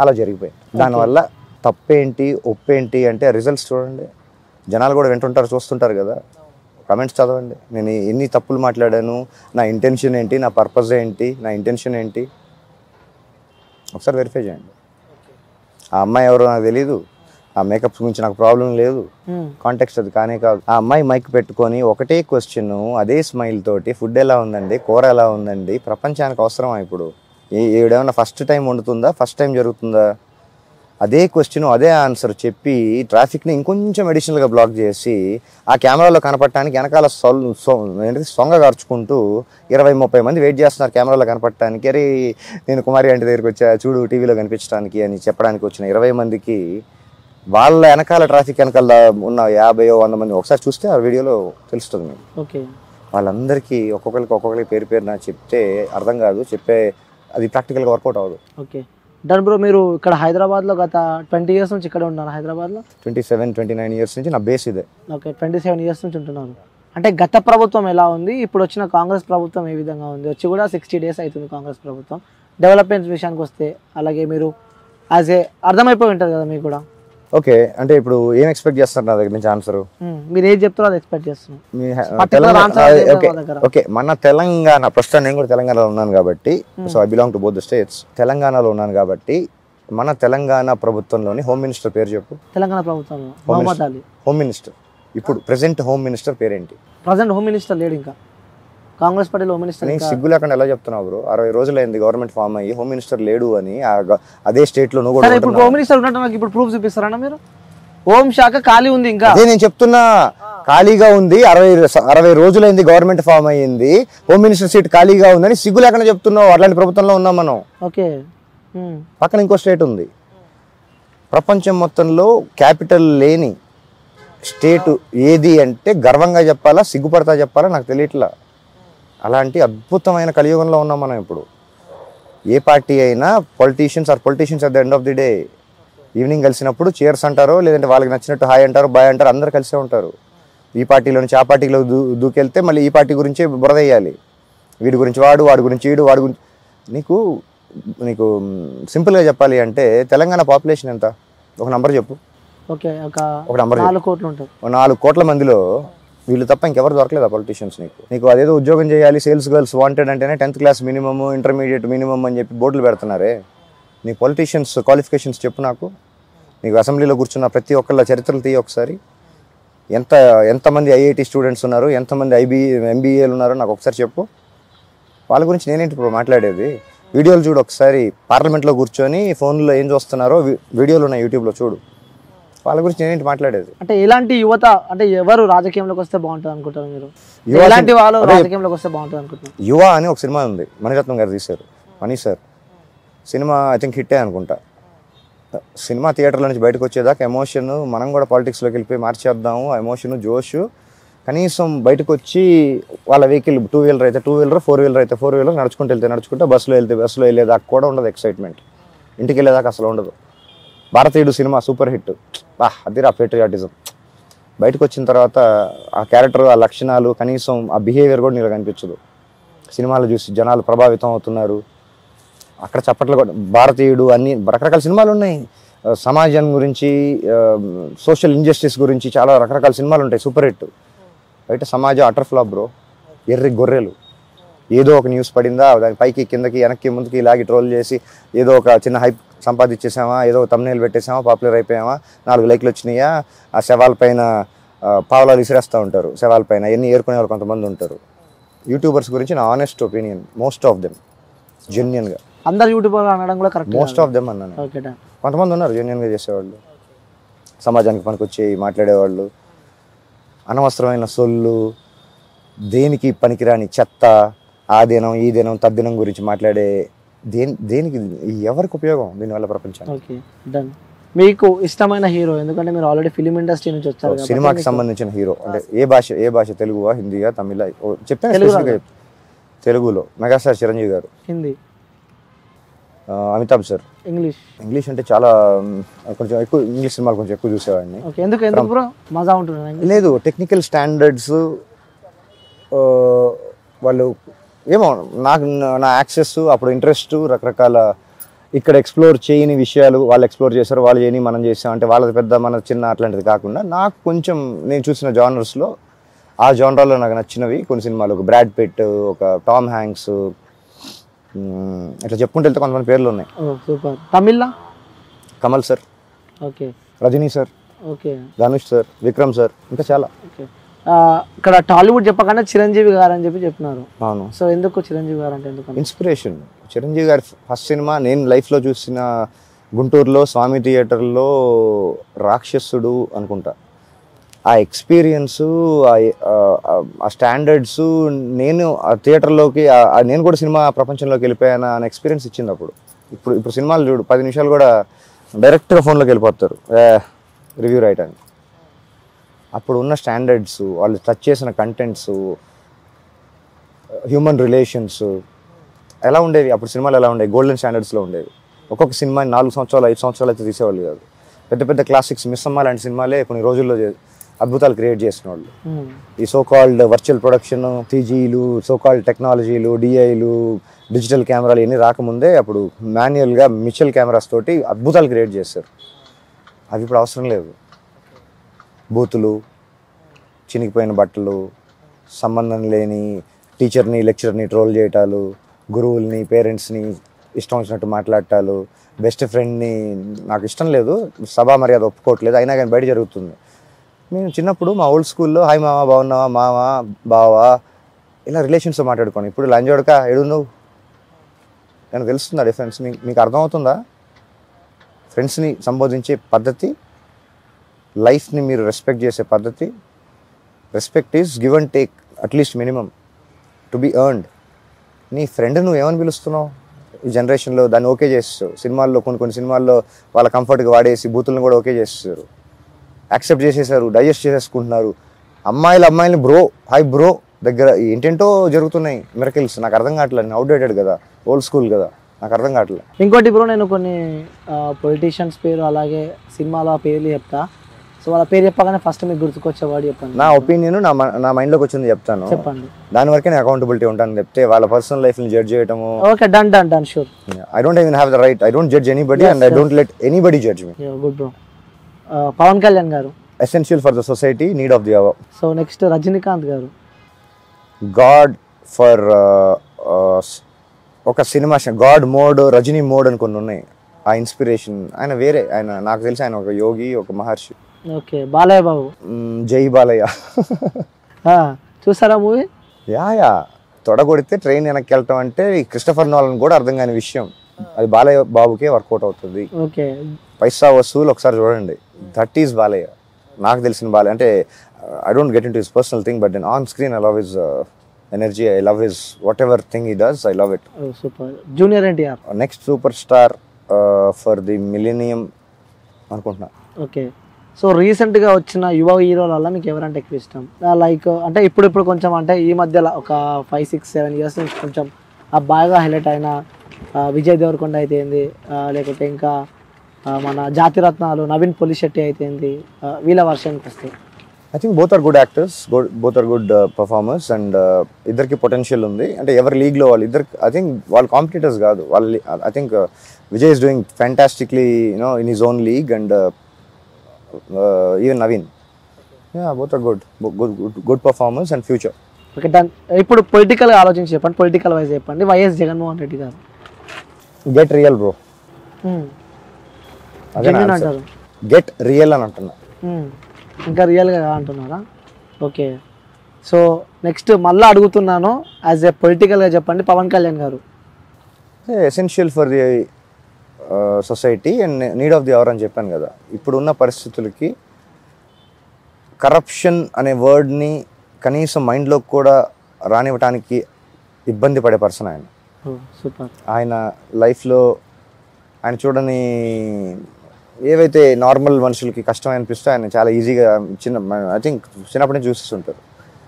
అలా జరిగిపోయింది. దానివల్ల తప్పేంటి ఒప్పేంటి అంటే రిజల్ట్స్ చూడండి, జనాలు కూడా వింటుంటారు, చూస్తుంటారు కదా, కమెంట్స్ చదవండి. నేను ఎన్ని తప్పులు మాట్లాడాను, నా ఇంటెన్షన్ ఏంటి, నా పర్పస్ ఏంటి, నా ఇంటెన్షన్ ఏంటి, ఒకసారి వెరిఫై చేయండి. ఆ అమ్మాయి ఎవరో నాకు తెలీదు, ఆ మేకప్ గురించి నాకు ప్రాబ్లం లేదు, కాంటెక్స్ట్ అది కానే కాదు. ఆ అమ్మాయి మైక్ పెట్టుకొని ఒకటే క్వశ్చన్, అదే స్మైల్ తోటి ఫుడ్ ఎలా ఉందండి, కూర ఎలా ఉందండి, ప్రపంచానికి అవసరమా ఇప్పుడు? ఏడేమన్నా ఫస్ట్ టైం వండుతుందా, ఫస్ట్ టైం జరుగుతుందా? అదే క్వశ్చన్ అదే ఆన్సర్ చెప్పి ట్రాఫిక్ని ఇంకొంచెం అడిషనల్గా బ్లాక్ చేసి ఆ కెమెరాలో కనపడటానికి వెనకాల సొంగ గార్చుకుంటూ 20-30 మంది వెయిట్ చేస్తున్నారు కెమెరాలో కనపడటానికి. అరే నేను కుమారి ఆంటీ దగ్గరికి వచ్చా చూడు టీవీలో కనిపించడానికి అని చెప్పడానికి వచ్చిన 20 మందికి వాళ్ళ వెనకాల ట్రాఫిక్ వెనకాల ఉన్న 50-100 మంది ఒకసారి చూస్తే ఆ వీడియోలో తెలుస్తుంది మీకు. ఓకే, వాళ్ళందరికీ ఒక్కొక్కరికి పేరు నా చెప్తే అర్థం కాదు, చెప్పే అది ప్రాక్టికల్గా వర్కౌట్ అవ్వదు. Okay done bro. మీరు ఇక్కడ హైదరాబాద్లో గత 20 years నుంచి ఇక్కడ ఉన్నారు హైదరాబాద్లో? 27-29 years నుంచి నా బేస్ ఇదే. ఓకే, 27 years నుంచి ఉంటున్నారు. అంటే గత ప్రభుత్వం ఎలా ఉంది, ఇప్పుడు వచ్చిన కాంగ్రెస్ ప్రభుత్వం ఏ విధంగా ఉంది? వచ్చి కూడా 60 days అవుతుంది కాంగ్రెస్ ప్రభుత్వం. డెవలప్మెంట్స్ విషయానికి వస్తే అలాగే మీరు యాజ్ ఏ అర్థమైపోయి ఉంటుంది కదా మీకు కూడా. ఓకే, అంటే ఇప్పుడు ఏం ఎక్స్పెక్ట్ చేస్తారు నా దగ్గర నుంచి ఆన్సర్? మీరు ఏం చెప్తారో అది ఎక్స్పెక్ట్ చేస్తున్నాం. ఓకే, మన తెలంగాణ ప్రస్తుతం నేను కూడా తెలంగాణలో ఉన్నాను కాబట్టి, so I belong to both the states. తెలంగాణలో ఉన్నాను కాబట్టి మన తెలంగాణ ప్రభుత్వంలోని హోమ్ మినిస్టర్ పేరు చెప్పు. తెలంగాణ ప్రభుత్వంలో మహమ్మద్ అలీ హోమ్ మినిస్టర్. ఇప్పుడు ప్రెసెంట్ హోమ్ మినిస్టర్ పేరేంటి? ప్రజెంట్ హోమ్ మినిస్టర్ లేడు, ఇంకా కాంగ్రెస్ పార్టీలో హోమ్ మినిస్టర్. సిగ్గు లేకుండా ఎలా చెప్తున్నావు బ్రో? 60 రోజులైంది గవర్నమెంట్ ఫామ్ అయ్యి, హోమ్ మినిస్టర్ లేడు అని అదే స్టేట్ లో నువ్వు కూడా. ఇప్పుడు హోమ్ మినిస్టర్ ఉన్నట్టు నాకు ఇప్పుడు ప్రూఫ్ చూపిస్తారన్నా మీరు? హోం శాఖ ఖాళీ ఉంది, ఇంకా అదే నేను చెప్తున్నా, ఖాళీగా ఉంది. 60 రోజులైంది గవర్నమెంట్ ఫామ్ అయ్యింది, హోమ్ మినిస్టర్ సీట్ ఖాళీగా ఉందని సిగ్గు లేకుండా చెప్తున్నావు. అట్లాంటి ప్రభుత్వంలో ఉన్నాం మనం. ఓకే, పక్కన ఇంకో స్టేట్ ఉంది. ప్రపంచం మొత్తంలో క్యాపిటల్ లేని స్టేట్ ఏది అంటే గర్వంగా చెప్పాలా, సిగ్గుపడతా చెప్పాలా నాకు తెలియట్లా. అలాంటి అద్భుతమైన కలియుగంలో ఉన్నాం మనం ఇప్పుడు. ఏ పార్టీ అయినా politicians at the end of the day evening కలిసినప్పుడు చీర్స్ అంటారు, లేదంటే వాళ్ళకి నచ్చినట్టు హాయ్ అంటారు, బాయ్ అంటారు, అందరు కలిసే ఉంటారు. ఈ పార్టీలో నుంచి ఆ పార్టీలో దూకెళ్తే మళ్ళీ ఈ పార్టీ గురించి బురదయ్యాలి. వీడి గురించి వాడి గురించి వీడు, వాడి గురించి. నీకు సింపుల్గా చెప్పాలి అంటే తెలంగాణ పాపులేషన్ ఎంత? ఒక నంబర్ చెప్పు. ఓకే, ఒక నంబర్ 4 కోట్లు ఉంటుంది. 4 కోట్ల మందిలో వీళ్ళు తప్ప ఇంకెవరు దొరకలేదు ఆ పొలిటీషియన్స్. నీకు అదేదో ఉద్యోగం చేయాలి, సేల్స్ గర్ల్స్ వాంటెడ్ అంటేనే 10th class minimum, intermediate minimum అని చెప్పి బోర్డులు పెడుతున్నారే. నీ పొలిటీషియన్స్ క్వాలిఫికేషన్స్ చెప్పు నాకు. నీకు అసెంబ్లీలో కూర్చున్న ప్రతి ఒక్కళ్ళ చరిత్రలు తీయ ఒకసారి. ఎంతమంది ఐఐటి స్టూడెంట్స్ ఉన్నారు, ఎంతమంది ఎంబీఏలు ఉన్నారో నాకు ఒకసారి చెప్పు. వాళ్ళ గురించి నేనేంటి ఇప్పుడు మాట్లాడేది? వీడియోలు చూడు ఒకసారి. పార్లమెంట్లో కూర్చొని ఫోన్లో ఏం చూస్తున్నారో వీడియోలు ఉన్నాయి యూట్యూబ్లో చూడు. వాళ్ళ గురించి నేనేంటి మాట్లాడేది? అంటే ఎలాంటి యువత, అంటే ఎవరు రాజకీయంలోకి వస్తే బాగుంటుంది అనుకుంటారు మీరు? ఎలాంటి వాళ్ళు రాజకీయంలోకి వస్తే బాగుంటుంది అనుకుంటున్నారు? యువ అని ఒక సినిమా ఉంది, మణిరత్నం గారు తీశారు, మనీ సార్. సినిమా ఐ థింక్ హిట్టే అనుకుంటా. సినిమా థియేటర్లో నుంచి బయటకు వచ్చేదాకా ఎమోషన్, మనం కూడా పాలిటిక్స్లోకి వెళ్ళిపోయి మార్చేద్దాము ఆ ఎమోషన్, జోష్. కనీసం బయటకు వచ్చి వాళ్ళ వెహికల్ 2-wheeler అయితే 2-wheeler, 4-wheeler అయితే 4-wheeler, నడుచుకుంటూ బస్సులో వెళ్ళేదాకా కూడా ఉండదు ఎక్సైట్మెంట్. ఇంటికి వెళ్ళేదాకా అసలు ఉండదు. భారతీయుడు సినిమా సూపర్ హిట్, అదిరా పేట్రియాటిజం. బయటకు వచ్చిన తర్వాత ఆ క్యారెక్టర్, ఆ లక్షణాలు, కనీసం ఆ బిహేవియర్ కూడా నీకు కనిపించదు. సినిమాలు చూసి జనాలు ప్రభావితం అవుతున్నారు. అక్కడ చప్పట్లు కూడా. భారతీయుడు అన్ని రకరకాల సినిమాలు ఉన్నాయి. సమాజం గురించి, సోషల్ ఇంజస్టిస్ గురించి చాలా రకరకాల సినిమాలు ఉంటాయి, సూపర్ హిట్. బయట సమాజం అటర్ ఫ్లాప్ బ్రో. ఎర్రి గొర్రెలు. ఏదో ఒక న్యూస్ పడిందా, దాని పైకి కిందకి వెనక్కి ముందుకి ఇలాగి ట్రోల్ చేసి ఏదో ఒక చిన్న హైప్ సంపాదించేసామా, ఏదో తమ్నేల్ పెట్టేసామా, పాపులర్ అయిపోయామా, 4 లైక్లు వచ్చినాయా, ఆ శవాల పైన పావులాలు విసిరేస్తూ ఉంటారు. శవాల పైన ఎన్ని ఏరుకునే వాళ్ళు కొంతమంది ఉంటారు. యూట్యూబర్స్ గురించి నా honest opinion, most of them జెన్యున్గా. అందరు యూట్యూబర్ అనడం కూడా కరెక్ట్. మోస్ట్ ఆఫ్ దెమ్ అన్నాను. కొంతమంది ఉన్నారు జెన్యున్గా చేసేవాళ్ళు, సమాజానికి పనికొచ్చి మాట్లాడేవాళ్ళు. అనవసరమైన సొల్లు, దేనికి పనికిరాని చెత్త, ఆ దినం ఈ దినం తద్దినం గురించి మాట్లాడే దేనికి ఎవరికి ఉపయోగం దీనివల్ల ప్రపంచానికి? Okay done. మీకు ఇష్టమైన హీరో, ఎందుకంటే మీరు ఆల్రెడీ ఫిలిం ఇండస్ట్రీ నుంచి వచ్చారు, సినిమాకి సంబంధించిన హీరో అంటే ఏ భాష తెలుగువా, హిందీయా, తమిళ చెప్తాను. తెలుగులో మెగాస్టార్ చిరంజీవి గారు, హిందీ అమితాబ్ సార్, ఇంగ్లీష్ అంటే చాలా కొంచెం ఎక్కువ ఇంగ్లీష్ సినిమాలు కొంచెం ఎక్కువ చూసేవాడిని. ఎందుకు బ్రో మజా ఉంటుంది? లేదు, టెక్నికల్ స్టాండర్డ్స్ వాళ్ళు ఏమో, నా యాక్సెస్, అప్పుడు ఇంట్రెస్ట్, రకరకాల ఇక్కడ ఎక్స్ప్లోర్ చేయని విషయాలు వాళ్ళు ఎక్స్ప్లోర్ చేశారు, వాళ్ళు చేయని మనం చేసాం అంటే వాళ్ళది పెద్ద మన చిన్న అట్లాంటిది కాకుండా నాకు కొంచెం నేను చూసిన జానర్స్లో ఆ జానరాలో నాకు నచ్చినవి కొన్ని సినిమాలు, ఒక బ్రాడ్ పిట్, ఒక టామ్ హ్యాంక్స్, ఇట్లా చెప్పుకుంటూ వెళ్తే కొంతమంది పేర్లు ఉన్నాయి. సూపర్. తమిళ్లా Kamal sir, okay, Rajini sir, okay, Dhanush sir, Vikram sir, ఇంకా చాలా. ఓకే. ఇక్కడ టాలీవుడ్ చెప్పకుండా చిరంజీవి గారు అని చెప్పి చెప్పినారు. అవును. సో ఎందుకు చిరంజీవి గారు అంటే ఎందుకు? ఇన్స్పిరేషన్. చిరంజీవి గారి ఫస్ట్ సినిమా నేను లైఫ్లో చూసిన గుంటూరులో స్వామి థియేటర్లో రాక్షసుడు అనుకుంటా. ఆ ఎక్స్పీరియన్సు, ఆ స్టాండర్డ్స్, నేను ఆ థియేటర్లోకి నేను కూడా సినిమా ప్రపంచంలోకి వెళ్ళిపోయాను అనే ఎక్స్పీరియన్స్ ఇచ్చింది అప్పుడు. ఇప్పుడు సినిమాలు చూడు 10 నిమిషాలు కూడా డైరెక్ట్గా ఫోన్లోకి వెళ్ళిపోతారు రివ్యూ రాయటానికి. అప్పుడు ఉన్న స్టాండర్డ్స్, వాళ్ళు టచ్ చేసిన కంటెంట్స్, హ్యూమన్ రిలేషన్స్ ఎలా ఉండేవి అప్పుడు సినిమాలు, ఎలా ఉండేవి, గోల్డెన్ స్టాండర్డ్స్లో ఉండేవి. ఒక్కొక్క సినిమా 4 సంవత్సరాలు 5 సంవత్సరాలు అయితే తీసేవాళ్ళు కాదు. పెద్ద పెద్ద క్లాసిక్స్, మిస్సమ్మ లాంటి సినిమాలే కొన్ని రోజుల్లో అద్భుతాలు క్రియేట్ చేసిన వాళ్ళు. ఈ సోకాల్డ్ వర్చువల్ ప్రొడక్షన్, టీజీలు, సోకాల్డ్ టెక్నాలజీలు, డిఐలు, డిజిటల్ కెమెరాలు ఇవన్నీ రాకముందే అప్పుడు మాన్యువల్గా మిచెల్ కెమెరాస్ తోటి అద్భుతాలు క్రియేట్ చేశారు. అవి ఇప్పుడు అవసరం లేదు. బూతులు, చినిగిపోయిన బట్టలు, సంబంధం లేని టీచర్ని లెక్చరర్ని ట్రోల్ చేయటాలు, గురువుల్ని పేరెంట్స్ని ఇష్టం వచ్చినట్టు మాట్లాడటాలు, బెస్ట్ ఫ్రెండ్ని నాకు ఇష్టం లేదు, సభా మర్యాద ఒప్పుకోవట్లేదు, అయినా కానీ బయట జరుగుతుంది. మేము చిన్నప్పుడు మా ఓల్డ్ స్కూల్లో హాయ్ మామ, బాగున్నావా, మామ, బావా, ఇలా రిలేషన్స్తో మాట్లాడుకోండి. ఇప్పుడు లంజోడక ఎడు నువ్వు, నాకు తెలుస్తుందా డిఫరెన్స్? మీకు అర్థమవుతుందా? ఫ్రెండ్స్ని సంబోధించే పద్ధతి, లైఫ్ని మీరు రెస్పెక్ట్ చేసే పద్ధతి. Respect is give and take, at least minimum to be earned. నీ ఫ్రెండ్ నువ్వు ఏమని పిలుస్తున్నావు ఈ జనరేషన్లో? దాన్ని ఓకే చేస్తారు. సినిమాల్లో కొన్ని సినిమాల్లో వాళ్ళ కంఫర్ట్గా వాడేసి బూతులను కూడా ఓకే చేస్తారు, యాక్సెప్ట్ చేసేసారు, డైజెస్ట్ చేసేసుకుంటున్నారు. అమ్మాయిల్ని బ్రో, హాయ్ బ్రో దగ్గర ఏంటేంటో జరుగుతున్నాయి మిరకిల్స్. నాకు అర్థం కావట్లేదు. నేను అవుట్డేటెడ్ కదా, ఓల్డ్ స్కూల్ కదా, నాకు అర్థం కావట్లేదు. ఇంకోటి బ్రో, నేను కొన్ని పొలిటీషియన్స్ పేరు అలాగే సినిమాల పేర్లు చెప్తా. సో వాళ్ళ పేరు చెప్పగానే ఫస్ట్ మీకు గుర్తుకొచ్చే వాడు చెప్పండి. నా ఒపీనియన్ నా మైండ్లోకి వచ్చింది చెప్తాను, చెప్పండి. దాని వరకే నేను అకౌంటబిలిటీ ఉంటాను. చెప్తే వాళ్ళ పర్సనల్ లైఫ్ని జడ్జ్ చేయటము, okay, done sure. I don't even have the right. I don't judge anybody and I don't let anybody judge me. Good bro. Pawan Kalyan గారు, essential for the society, need of the hour. So next Rajinikanth గారు, god for ఒక సినిమా god mode, Rajini mode అని కొన్ని ఉన్నాయి. ఆ inspiration ఆయన వేరే. ఆయన నాకు తెలిసి ఆయన ఒక యోగి, ఒక మహర్షి. ఓకే. బాలయ్య బాబు, జై బాలయ్య. చూసారా మూవీ? యా తొడగొడితే ట్రైన్ వెనక్కి వెళ్ళటం అంటే క్రిస్టఫర్ నోలన్ కూడా అర్థం కాని విషయం. అది బాలయ్య బాబుకే వర్కౌట్ అవుతుంది. ఓకే. పైసా వసూలు ఒకసారి చూడండి, దట్ ఈస్ బాలయ్య. నాకు తెలిసిన బాలయ్య అంటే I don't get into his personal thing, but then on screen I love his energy, I love his whatever thing he does, I love it. Super. Junior NTR, next superstar for the millennium అనుకుంటున్నా. Okay. So రీసెంట్గా వచ్చిన యువ హీరోల వల్ల మీకు ఎవరంటే ఎక్కువ ఇష్టం? లైక్ అంటే ఇప్పుడు కొంచెం అంటే ఈ మధ్యలో ఒక 5, 6, 7 ఇయర్స్ నుంచి కొంచెం బాగా హైలైట్ అయిన విజయ్ దేవరకొండ అయితేంది, లేకపోతే ఇంకా మన జాతిరత్నాలు నవీన్ పొలిశెట్టి అయితేంది, వీళ్ళ వర్షన్కి వస్తే I think both are good actors, both are good performers and ఇద్దరికి పొటెన్షియల్ ఉంది. అంటే ఎవరి లీగ్లో వాళ్ళు ఇద్దరు, ఐ థింక్ వాళ్ళు కాంపిటీటర్స్ కాదు వాళ్ళు. I think Vijay is doing fantastically in his own league and even Naveen. Both are good performers and future. Okay, done. ఇప్పుడు పొలిటికల్గా ఆలోచించి చెప్పండి, పొలిటికల్ వైజ్ చెప్పండి. వైఎస్ జగన్మోహన్ రెడ్డి గారు. గెట్ రియల్ బ్రో, అంటారు. గెట్ రియల్ అని అంటున్నా. ఇంకా రియల్గా అంటున్నారా? ఓకే. సో నెక్స్ట్ మళ్ళీ అడుగుతున్నాను, యాజ్ ఏ పొలిటికల్గా చెప్పండి. పవన్ కళ్యాణ్ గారు. Essential for the society and need of the hour అని చెప్పాను కదా. ఇప్పుడున్న పరిస్థితులకి కరప్షన్ అనే వర్డ్ని కనీసం మైండ్లోకి కూడా రానివ్వటానికి ఇబ్బంది పడే పర్సన్ ఆయన. సూపర్. ఆయన లైఫ్లో ఆయన చూడని ఏవైతే నార్మల్ మనుషులకి కష్టం అనిపిస్తే ఆయన చాలా ఈజీగా ఐ థింక్ చిన్నప్పటి నుంచి చూస్తుంటారు.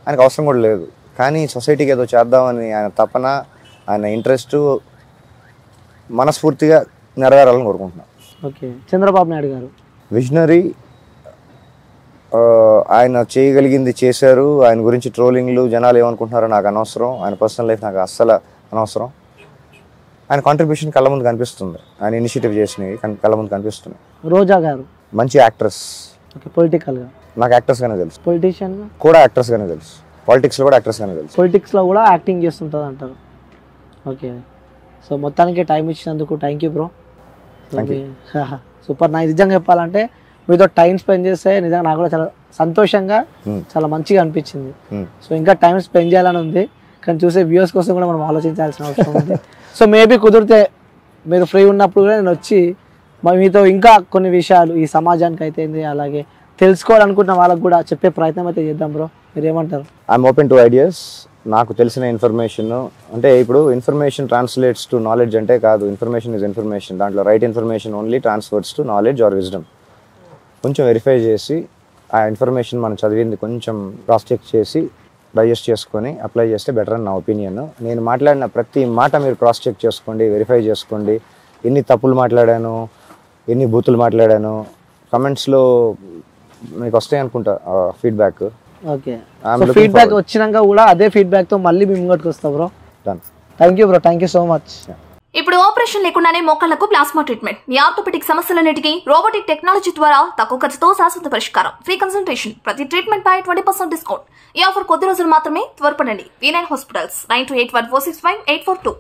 ఆయనకు అవసరం కూడా లేదు, కానీ సొసైటీకి ఏదో చేద్దామని ఆయన తపన, ఆయన ఇంట్రెస్ట్ మనస్ఫూర్తిగా నెరవేరాలని కోరుకుంటున్నాను. ఓకే. చంద్రబాబు నాయుడు గారు. విజనరీ, ఆయన చేయగలిగింది చేశారు. ఆయన గురించి ట్రోలింగ్లు జనాలు ఏమనుకుంటున్నారో నాకు అనవసరం. ఆయన పర్సనల్ లైఫ్ నాకు అస్సలు అనవసరం. ఆయన కాంట్రిబ్యూషన్ కళ్ళ ముందు కనిపిస్తుంది, ఆయన ఇనిషియేటివ్ చేసినవి కళ్ళ ముందు కనిపిస్తున్నాయి. రోజా గారు మంచి యాక్ట్రెస్. ఓకే, పొలిటికల్గా నాకు యాక్టర్స్గానే తెలుసు, పొలిటీషియన్గా కూడా యాక్టర్స్గానే తెలుసు, పాలిటిక్స్లో కూడా యాక్టర్స్గానే తెలుసు. పొలిటిక్స్లో కూడా యాక్టింగ్ చేస్తుంటుంది అంటారు. ఓకే, సో మొత్తానికి టైం ఇచ్చినందుకు థ్యాంక్ యూ బ్రో. సూపర్. నాకు నిజంగా చెప్పాలంటే మీతో టైం స్పెండ్ చేస్తే నిజంగా నాకు కూడా చాలా సంతోషంగా చాలా మంచిగా అనిపించింది. సో ఇంకా టైం స్పెండ్ చేయాలని ఉంది, కానీ చూసే వ్యూస్ కోసం కూడా మనం ఆలోచించాల్సిన అవసరం ఉంది. సో మేబీ కుదిరితే మీరు ఫ్రీ ఉన్నప్పుడు కూడా నేను వచ్చి మీతో ఇంకా కొన్ని విషయాలు ఈ సమాజానికి అయితే అలాగే తెలుసుకోవాలనుకుంటున్న వాళ్ళకి కూడా చెప్పే ప్రయత్నం అయితే చేద్దాం బ్రో. మీరు ఏమంటారు? I'm open to ideas. నాకు తెలిసిన ఇన్ఫర్మేషన్ అంటే ఇప్పుడు ఇన్ఫర్మేషన్ ట్రాన్స్లేట్స్ టు నాలెడ్జ్ అంటే కాదు, ఇన్ఫర్మేషన్ ఇస్ ఇన్ఫర్మేషన్. దాంట్లో right information only transfers to knowledge or wisdom. కొంచెం వెరిఫై చేసి ఆ ఇన్ఫర్మేషన్ మనం చదివింది కొంచెం క్రాస్ చెక్ చేసి డైజెస్ట్ చేసుకొని అప్లై చేస్తే బెటర్ అని నా ఒపీనియన్. నేను మాట్లాడిన ప్రతి మాట మీరు క్రాస్ చెక్ చేసుకోండి, వెరిఫై చేసుకోండి. ఎన్ని తప్పులు మాట్లాడాను, ఎన్ని బూతులు మాట్లాడాను, కమెంట్స్లో మీకు వస్తాయి అనుకుంటా ఫీడ్బ్యాక్. ఓకే, ఫీడ్బ్యాక్ వచ్చినాక కూడా అదే ఫీడ్బ్యాక్తో మళ్ళీ మీ ముంగటికి వస్తా bro. Done. Thank you bro, thank you so much. ఇప్పుడు ఆపరేషన్ లేకుండానే మోకాళ్లకు ప్లాస్మా ట్రీట్మెంట్. మీ ఆర్థోపెడిక్ సమస్యలన్నిటికీ రోబోటిక్ టెక్నాలజీ ద్వారా తక్కువ ఖర్చుతో శాశ్వత పరిష్కారం. Free consultation. ప్రతి ట్రీట్మెంట్ పై 20% డిస్కౌంట్. ఈ ఆఫర్ కొద్ది రోజులు మాత్రమే. త్వరపడండి. V9 hospitals 9281465842.